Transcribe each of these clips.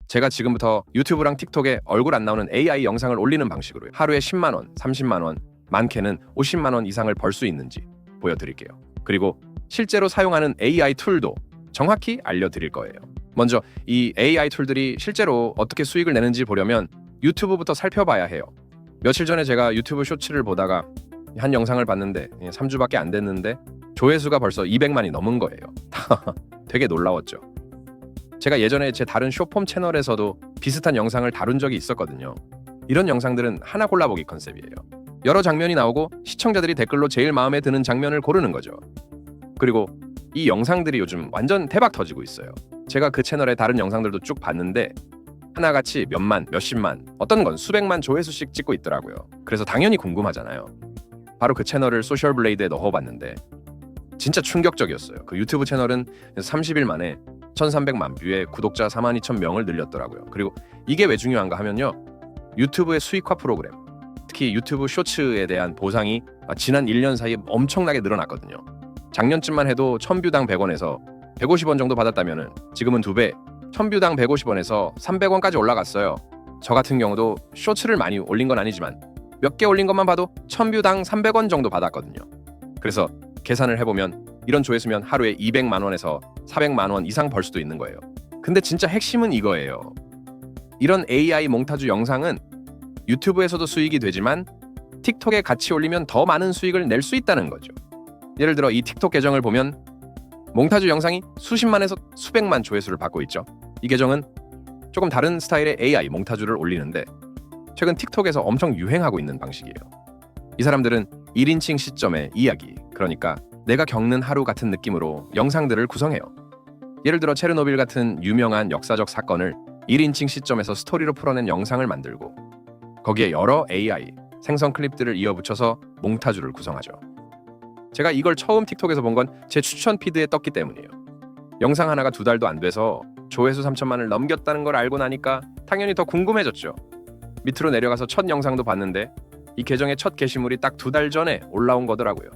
제가 지금부터 유튜브랑 틱톡에 얼굴 안 나오는 AI 영상을 올리는 방식으로 하루에 10만 원, 30만 원, 많게는 50만 원 이상을 벌 수 있는지 보여드릴게요. 그리고 실제로 사용하는 AI 툴도 정확히 알려드릴 거예요. 먼저 이 AI 툴들이 실제로 어떻게 수익을 내는지 보려면 유튜브부터 살펴봐야 해요. 며칠 전에 제가 유튜브 쇼츠를 보다가 한 영상을 봤는데 3주밖에 안 됐는데 조회수가 벌써 200만이 넘은 거예요. 되게 놀라웠죠. 제가 예전에 제 다른 쇼폼 채널에서도 비슷한 영상을 다룬 적이 있었거든요. 이런 영상들은 하나 골라보기 컨셉이에요. 여러 장면이 나오고 시청자들이 댓글로 제일 마음에 드는 장면을 고르는 거죠. 그리고 이 영상들이 요즘 완전 대박 터지고 있어요. 제가 그 채널의 다른 영상들도 쭉 봤는데 하나같이 몇만, 몇십만, 어떤 건 수백만 조회수씩 찍고 있더라고요. 그래서 당연히 궁금하잖아요. 바로 그 채널을 소셜블레이드에 넣어봤는데 진짜 충격적이었어요. 그 유튜브 채널은 30일 만에 1300만 뷰에 구독자 42,000명을 늘렸더라고요. 그리고 이게 왜 중요한가 하면요. 유튜브의 수익화 프로그램, 특히 유튜브 쇼츠에 대한 보상이 지난 1년 사이에 엄청나게 늘어났거든요. 작년쯤만 해도 1000뷰당 100원에서 150원 정도 받았다면 지금은 2배, 1000뷰당 150원에서 300원까지 올라갔어요. 저 같은 경우도 쇼츠를 많이 올린 건 아니지만 몇 개 올린 것만 봐도 1000뷰당 300원 정도 받았거든요. 그래서 계산을 해보면 이런 조회수면 하루에 200만 원에서 400만 원 이상 벌 수도 있는 거예요. 근데 진짜 핵심은 이거예요. 이런 AI 몽타주 영상은 유튜브에서도 수익이 되지만 틱톡에 같이 올리면 더 많은 수익을 낼 수 있다는 거죠. 예를 들어 이 틱톡 계정을 보면 몽타주 영상이 수십만에서 수백만 조회수를 받고 있죠. 이 계정은 조금 다른 스타일의 AI 몽타주를 올리는데 최근 틱톡에서 엄청 유행하고 있는 방식이에요. 이 사람들은 1인칭 시점의 이야기, 그러니까 내가 겪는 하루 같은 느낌으로 영상들을 구성해요. 예를 들어 체르노빌 같은 유명한 역사적 사건을 1인칭 시점에서 스토리로 풀어낸 영상을 만들고 거기에 여러 AI, 생성 클립들을 이어붙여서 몽타주를 구성하죠. 제가 이걸 처음 틱톡에서 본 건 제 추천 피드에 떴기 때문이에요. 영상 하나가 2달도 안 돼서 조회수 3천만을 넘겼다는 걸 알고 나니까 당연히 더 궁금해졌죠. 밑으로 내려가서 첫 영상도 봤는데 이 계정의 첫 게시물이 딱 2달 전에 올라온 거더라고요.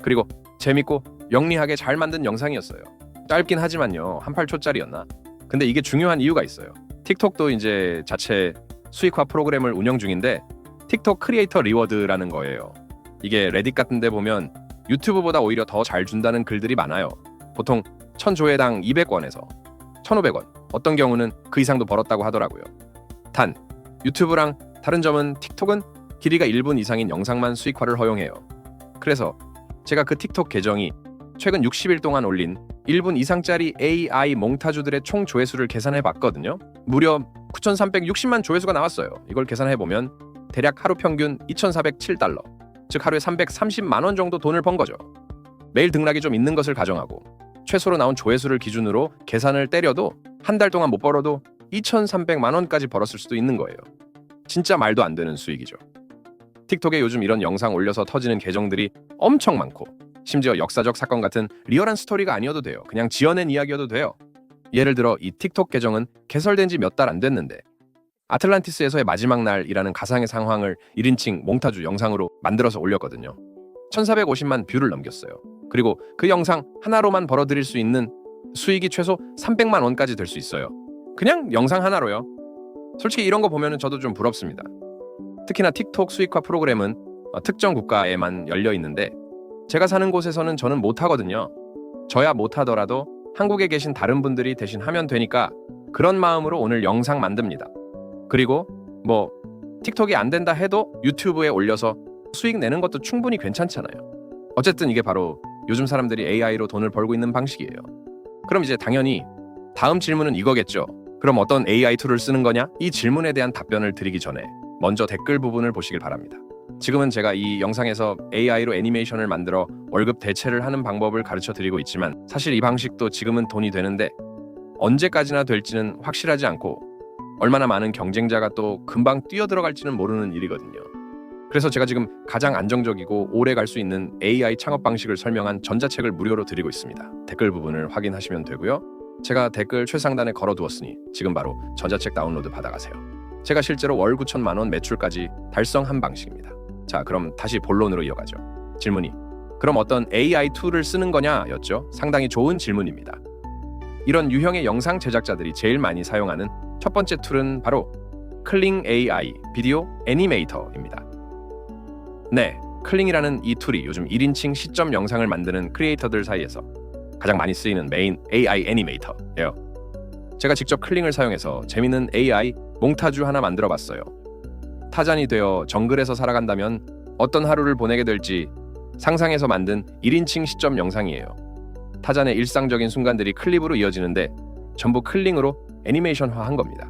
그리고 재밌고 영리하게 잘 만든 영상이었어요. 짧긴 하지만요. 한 8초짜리였나? 근데 이게 중요한 이유가 있어요. 틱톡도 이제 자체 수익화 프로그램을 운영 중인데 틱톡 크리에이터 리워드라는 거예요. 이게 레딧 같은 데 보면 유튜브보다 오히려 더 잘 준다는 글들이 많아요. 보통 1000조회당 200원에서 1500원, 어떤 경우는 그 이상도 벌었다고 하더라고요. 단, 유튜브랑 다른 점은 틱톡은 길이가 1분 이상인 영상만 수익화를 허용해요. 그래서 제가 그 틱톡 계정이 최근 60일 동안 올린 1분 이상짜리 AI 몽타주들의 총 조회수를 계산해 봤거든요. 무려 9,360만 조회수가 나왔어요. 이걸 계산해 보면 대략 하루 평균 2,407달러, 즉 하루에 330만 원 정도 돈을 번 거죠. 매일 등락이 좀 있는 것을 가정하고 최소로 나온 조회수를 기준으로 계산을 때려도 한 달 동안 못 벌어도 2,300만 원까지 벌었을 수도 있는 거예요. 진짜 말도 안 되는 수익이죠. 틱톡에 요즘 이런 영상 올려서 터지는 계정들이 엄청 많고 심지어 역사적 사건 같은 리얼한 스토리가 아니어도 돼요. 그냥 지어낸 이야기여도 돼요. 예를 들어 이 틱톡 계정은 개설된 지 몇 달 안 됐는데 아틀란티스에서의 마지막 날이라는 가상의 상황을 1인칭 몽타주 영상으로 만들어서 올렸거든요. 1450만 뷰를 넘겼어요. 그리고 그 영상 하나로만 벌어들일 수 있는 수익이 최소 300만 원까지 될 수 있어요. 그냥 영상 하나로요. 솔직히 이런 거 보면 저도 좀 부럽습니다. 특히나 틱톡 수익화 프로그램은 특정 국가에만 열려 있는데 제가 사는 곳에서는 저는 못하거든요. 저야 못하더라도 한국에 계신 다른 분들이 대신 하면 되니까 그런 마음으로 오늘 영상 만듭니다. 그리고 틱톡이 안 된다 해도 유튜브에 올려서 수익 내는 것도 충분히 괜찮잖아요. 어쨌든 이게 바로 요즘 사람들이 AI로 돈을 벌고 있는 방식이에요. 그럼 이제 당연히 다음 질문은 이거겠죠. 그럼 어떤 AI 툴을 쓰는 거냐? 이 질문에 대한 답변을 드리기 전에 먼저 댓글 부분을 보시길 바랍니다. 지금은 제가 이 영상에서 AI로 애니메이션을 만들어 월급 대체를 하는 방법을 가르쳐 드리고 있지만 사실 이 방식도 지금은 돈이 되는데 언제까지나 될지는 확실하지 않고 얼마나 많은 경쟁자가 또 금방 뛰어들어갈지는 모르는 일이거든요. 그래서 제가 지금 가장 안정적이고 오래 갈 수 있는 AI 창업 방식을 설명한 전자책을 무료로 드리고 있습니다. 댓글 부분을 확인하시면 되고요. 제가 댓글 최상단에 걸어두었으니 지금 바로 전자책 다운로드 받아가세요. 제가 실제로 월 9천만 원 매출까지 달성한 방식입니다. 자, 그럼 다시 본론으로 이어가죠. 질문이 그럼 어떤 AI 툴을 쓰는 거냐 였죠. 상당히 좋은 질문입니다. 이런 유형의 영상 제작자들이 제일 많이 사용하는 첫 번째 툴은 바로 클링 AI 비디오 애니메이터입니다. 네, 클링이라는 이 툴이 요즘 1인칭 시점 영상을 만드는 크리에이터들 사이에서 가장 많이 쓰이는 메인 AI 애니메이터예요. 제가 직접 클링을 사용해서 재밌는 AI 몽타주 하나 만들어 봤어요. 타잔이 되어 정글에서 살아간다면 어떤 하루를 보내게 될지 상상해서 만든 1인칭 시점 영상이에요. 타잔의 일상적인 순간들이 클립으로 이어지는데 전부 클링으로 애니메이션화한 겁니다.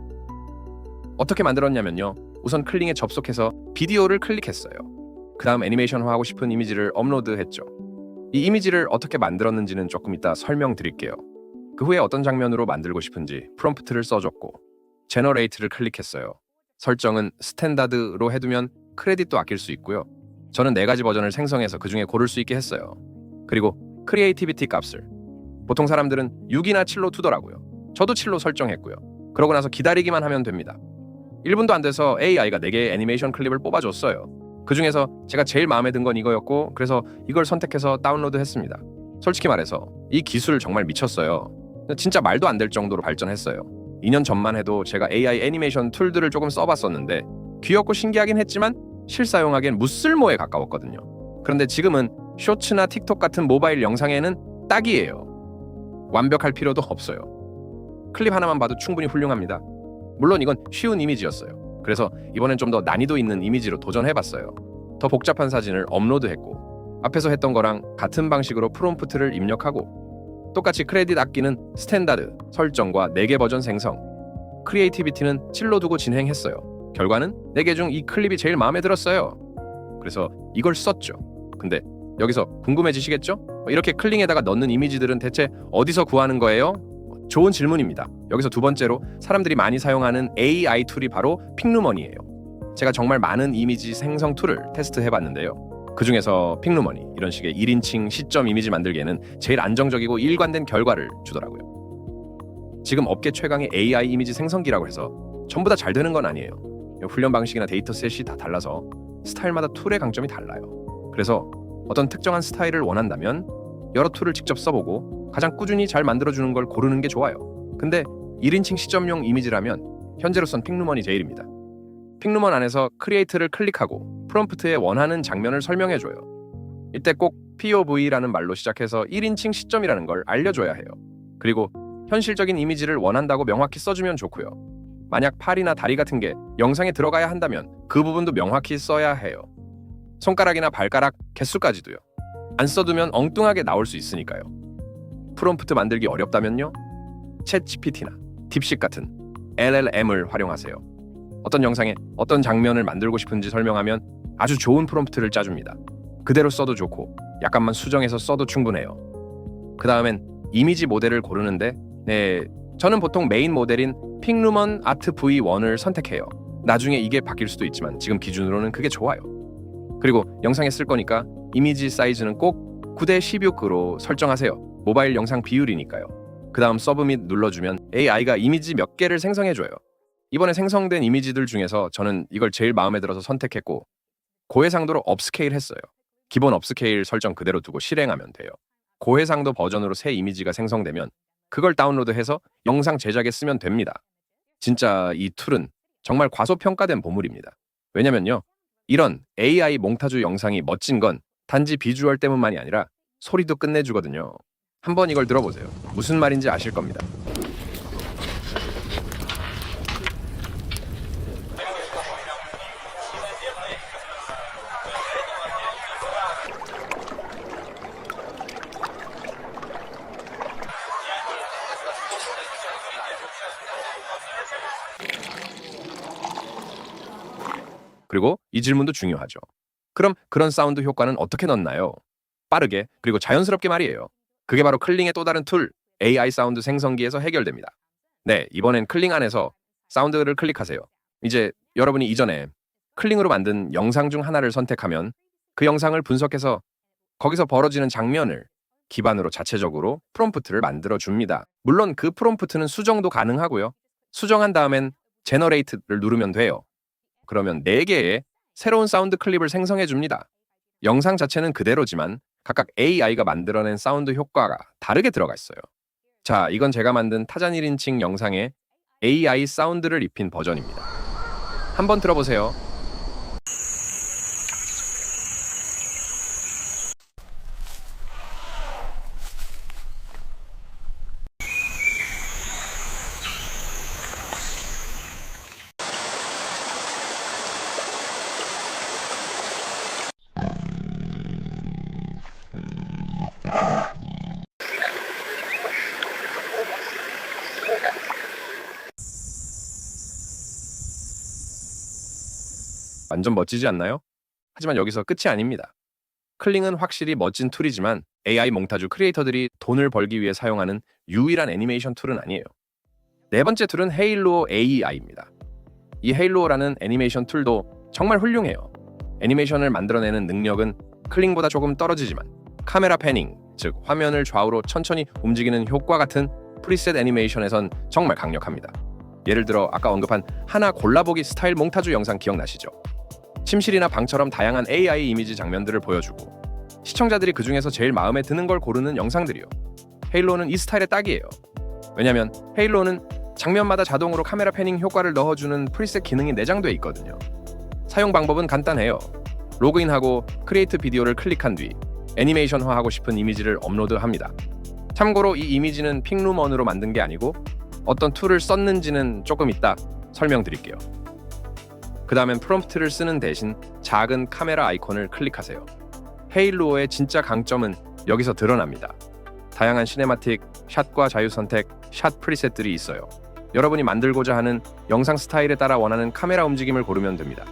어떻게 만들었냐면요. 우선 클링에 접속해서 비디오를 클릭했어요. 그 다음 애니메이션화하고 싶은 이미지를 업로드했죠. 이 이미지를 어떻게 만들었는지는 조금 이따 설명드릴게요. 그 후에 어떤 장면으로 만들고 싶은지 프롬프트를 써줬고 제너레이트를 클릭했어요. 설정은 스탠다드로 해두면 크레딧도 아낄 수 있고요. 저는 4가지 버전을 생성해서 그 중에 고를 수 있게 했어요. 그리고 크리에이티비티 값을 보통 사람들은 6이나 7로 두더라고요. 저도 7로 설정했고요. 그러고 나서 기다리기만 하면 됩니다. 1분도 안 돼서 AI가 4개의 애니메이션 클립을 뽑아줬어요. 그 중에서 제가 제일 마음에 든 건 이거였고 그래서 이걸 선택해서 다운로드 했습니다. 솔직히 말해서 이 기술 정말 미쳤어요. 진짜 말도 안 될 정도로 발전했어요. 2년 전만 해도 제가 AI 애니메이션 툴들을 조금 써봤었는데 귀엽고 신기하긴 했지만 실사용하기엔 무쓸모에 가까웠거든요. 그런데 지금은 쇼츠나 틱톡 같은 모바일 영상에는 딱이에요. 완벽할 필요도 없어요. 클립 하나만 봐도 충분히 훌륭합니다. 물론 이건 쉬운 이미지였어요. 그래서 이번엔 좀 더 난이도 있는 이미지로 도전해봤어요. 더 복잡한 사진을 업로드했고 앞에서 했던 거랑 같은 방식으로 프롬프트를 입력하고 똑같이 크레딧 아끼는 스탠다드 설정과 4개 버전 생성, 크리에이티비티는 7로 두고 진행했어요. 결과는 4개 중 이 클립이 제일 마음에 들었어요. 그래서 이걸 썼죠. 근데 여기서 궁금해지시겠죠? 이렇게 클링에다가 넣는 이미지들은 대체 어디서 구하는 거예요? 좋은 질문입니다. 여기서 두 번째로 사람들이 많이 사용하는 AI 툴이 바로 픽루머니예요. 제가 정말 많은 이미지 생성 툴을 테스트해봤는데요. 그 중에서 픽루머니, 이런 식의 1인칭 시점 이미지 만들기에는 제일 안정적이고 일관된 결과를 주더라고요. 지금 업계 최강의 AI 이미지 생성기라고 해서 전부 다 잘 되는 건 아니에요. 훈련 방식이나 데이터셋이 다 달라서 스타일마다 툴의 강점이 달라요. 그래서 어떤 특정한 스타일을 원한다면 여러 툴을 직접 써보고 가장 꾸준히 잘 만들어주는 걸 고르는 게 좋아요. 근데 1인칭 시점용 이미지라면 현재로선 픽루먼이 제일입니다. 픽루먼 안에서 크리에이트를 클릭하고 프롬프트에 원하는 장면을 설명해줘요. 이때 꼭 POV라는 말로 시작해서 1인칭 시점이라는 걸 알려줘야 해요. 그리고 현실적인 이미지를 원한다고 명확히 써주면 좋고요. 만약 팔이나 다리 같은 게 영상에 들어가야 한다면 그 부분도 명확히 써야 해요. 손가락이나 발가락 개수까지도요. 안 써두면 엉뚱하게 나올 수 있으니까요. 프롬프트 만들기 어렵다면요? 챗GPT나 딥식 같은 LLM을 활용하세요. 어떤 영상에 어떤 장면을 만들고 싶은지 설명하면 아주 좋은 프롬프트를 짜줍니다. 그대로 써도 좋고 약간만 수정해서 써도 충분해요. 그 다음엔 이미지 모델을 고르는데 저는 보통 메인 모델인 픽루먼 아트 V1을 선택해요. 나중에 이게 바뀔 수도 있지만 지금 기준으로는 그게 좋아요. 그리고 영상에 쓸 거니까 이미지 사이즈는 꼭 9:16으로 설정하세요. 모바일 영상 비율이니까요. 그 다음 서브밋 눌러주면 AI가 이미지 몇 개를 생성해줘요. 이번에 생성된 이미지들 중에서 저는 이걸 제일 마음에 들어서 선택했고 고해상도로 업스케일 했어요. 기본 업스케일 설정 그대로 두고 실행하면 돼요. 고해상도 버전으로 새 이미지가 생성되면 그걸 다운로드해서 영상 제작에 쓰면 됩니다. 진짜 이 툴은 정말 과소평가된 보물입니다. 왜냐면요. 이런 AI 몽타주 영상이 멋진 건 단지 비주얼 때문만이 아니라 소리도 끝내주거든요. 한번 이걸 들어보세요. 무슨 말인지 아실 겁니다. 그리고 이 질문도 중요하죠. 그럼 그런 사운드 효과는 어떻게 넣나요? 빠르게 그리고 자연스럽게 말이에요. 그게 바로 클링의 또 다른 툴, AI 사운드 생성기에서 해결됩니다. 네, 이번엔 클링 안에서 사운드를 클릭하세요. 이제 여러분이 이전에 클링으로 만든 영상 중 하나를 선택하면 그 영상을 분석해서 거기서 벌어지는 장면을 기반으로 자체적으로 프롬프트를 만들어줍니다. 물론 그 프롬프트는 수정도 가능하고요. 수정한 다음엔 제너레이트를 누르면 돼요. 그러면 4개의 새로운 사운드 클립을 생성해줍니다. 영상 자체는 그대로지만 각각 AI가 만들어낸 사운드 효과가 다르게 들어가 있어요. 자, 이건 제가 만든 타잔 1인칭 영상의 AI 사운드를 입힌 버전입니다. 한번 들어보세요. 완전 멋지지 않나요? 하지만 여기서 끝이 아닙니다. 클링은 확실히 멋진 툴이지만 AI 몽타주 크리에이터들이 돈을 벌기 위해 사용하는 유일한 애니메이션 툴은 아니에요. 네 번째 툴은 헤일로 AI입니다. 이 헤일로라는 애니메이션 툴도 정말 훌륭해요. 애니메이션을 만들어내는 능력은 클링보다 조금 떨어지지만 카메라 패닝, 즉 화면을 좌우로 천천히 움직이는 효과 같은 프리셋 애니메이션에선 정말 강력합니다. 예를 들어 아까 언급한 하나 골라보기 스타일 몽타주 영상 기억나시죠? 침실이나 방처럼 다양한 AI 이미지 장면들을 보여주고 시청자들이 그 중에서 제일 마음에 드는 걸 고르는 영상들이요. 헤일로는 이 스타일에 딱이에요. 왜냐면 헤일로는 장면마다 자동으로 카메라 패닝 효과를 넣어주는 프리셋 기능이 내장돼 있거든요. 사용 방법은 간단해요. 로그인하고 크리에이트 비디오를 클릭한 뒤 애니메이션화하고 싶은 이미지를 업로드합니다. 참고로 이 이미지는 픽룸원으로 만든 게 아니고 어떤 툴을 썼는지는 조금 이따 설명드릴게요. 그 다음엔 프롬프트를 쓰는 대신 작은 카메라 아이콘을 클릭하세요. 헤일로의 진짜 강점은 여기서 드러납니다. 다양한 시네마틱, 샷과 자유 선택, 샷 프리셋들이 있어요. 여러분이 만들고자 하는 영상 스타일에 따라 원하는 카메라 움직임을 고르면 됩니다.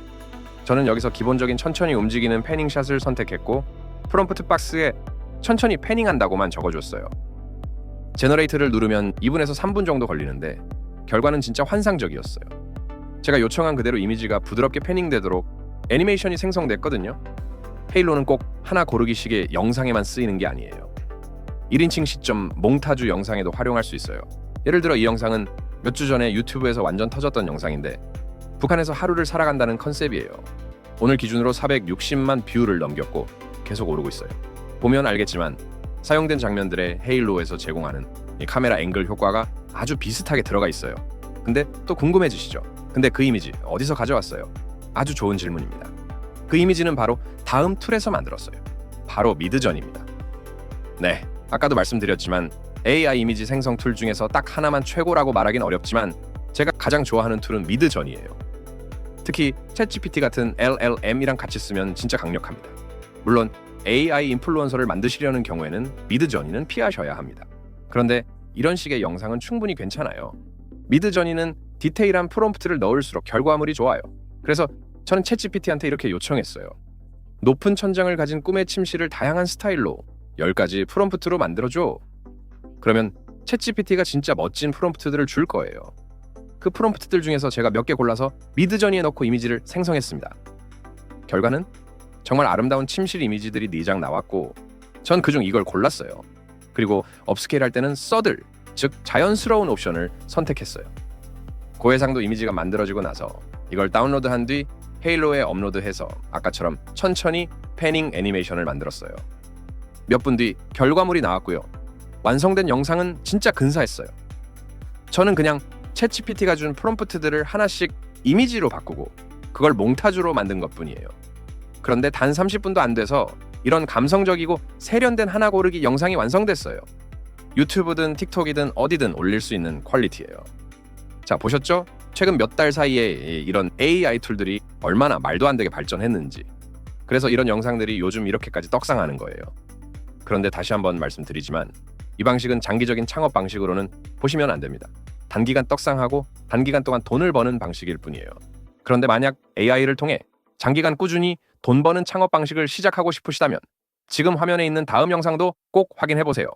저는 여기서 기본적인 천천히 움직이는 패닝샷을 선택했고 프롬프트 박스에 천천히 패닝한다고만 적어줬어요. 제너레이트를 누르면 2분에서 3분 정도 걸리는데 결과는 진짜 환상적이었어요. 제가 요청한 그대로 이미지가 부드럽게 패닝되도록 애니메이션이 생성됐거든요. 헤일로는 꼭 하나 고르기식의 영상에만 쓰이는 게 아니에요. 1인칭 시점 몽타주 영상에도 활용할 수 있어요. 예를 들어 이 영상은 몇 주 전에 유튜브에서 완전 터졌던 영상인데 북한에서 하루를 살아간다는 컨셉이에요. 오늘 기준으로 460만 뷰를 넘겼고 계속 오르고 있어요. 보면 알겠지만 사용된 장면들의 헤일로에서 제공하는 이 카메라 앵글 효과가 아주 비슷하게 들어가 있어요. 근데 또 궁금해지시죠? 근데 그 이미지 어디서 가져왔어요? 아주 좋은 질문입니다. 그 이미지는 바로 다음 툴에서 만들었어요. 바로 미드전입니다. 네, 아까도 말씀드렸지만 AI 이미지 생성 툴 중에서 딱 하나만 최고라고 말하긴 어렵지만 제가 가장 좋아하는 툴은 미드전이에요. 특히 챗GPT 같은 LLM이랑 같이 쓰면 진짜 강력합니다. 물론 AI 인플루언서를 만드시려는 경우에는 미드저니는 피하셔야 합니다. 그런데 이런 식의 영상은 충분히 괜찮아요. 미드저니는 디테일한 프롬프트를 넣을수록 결과물이 좋아요. 그래서 저는 챗GPT한테 이렇게 요청했어요. 높은 천장을 가진 꿈의 침실을 다양한 스타일로 10가지 프롬프트로 만들어줘. 그러면 챗GPT가 진짜 멋진 프롬프트들을 줄 거예요. 그 프롬프트들 중에서 제가 몇 개 골라서 미드저니에 넣고 이미지를 생성했습니다. 결과는 정말 아름다운 침실 이미지들이 4장 나왔고 전 그중 이걸 골랐어요. 그리고 업스케일 할 때는 서들, 즉 자연스러운 옵션을 선택했어요. 고해상도 이미지가 만들어지고 나서 이걸 다운로드한 뒤 헤일로에 업로드해서 아까처럼 천천히 패닝 애니메이션을 만들었어요. 몇 분 뒤 결과물이 나왔고요. 완성된 영상은 진짜 근사했어요. 저는 그냥 챗GPT가 준 프롬프트들을 하나씩 이미지로 바꾸고 그걸 몽타주로 만든 것뿐이에요. 그런데 단 30분도 안 돼서 이런 감성적이고 세련된 하나 고르기 영상이 완성됐어요. 유튜브든 틱톡이든 어디든 올릴 수 있는 퀄리티예요. 자, 보셨죠? 최근 몇 달 사이에 이런 AI 툴들이 얼마나 말도 안 되게 발전했는지. 그래서 이런 영상들이 요즘 이렇게까지 떡상하는 거예요. 그런데 다시 한번 말씀드리지만 이 방식은 장기적인 창업 방식으로는 보시면 안 됩니다. 단기간 떡상하고 단기간 동안 돈을 버는 방식일 뿐이에요. 그런데 만약 AI를 통해 장기간 꾸준히 돈 버는 창업 방식을 시작하고 싶으시다면 지금 화면에 있는 다음 영상도 꼭 확인해 보세요.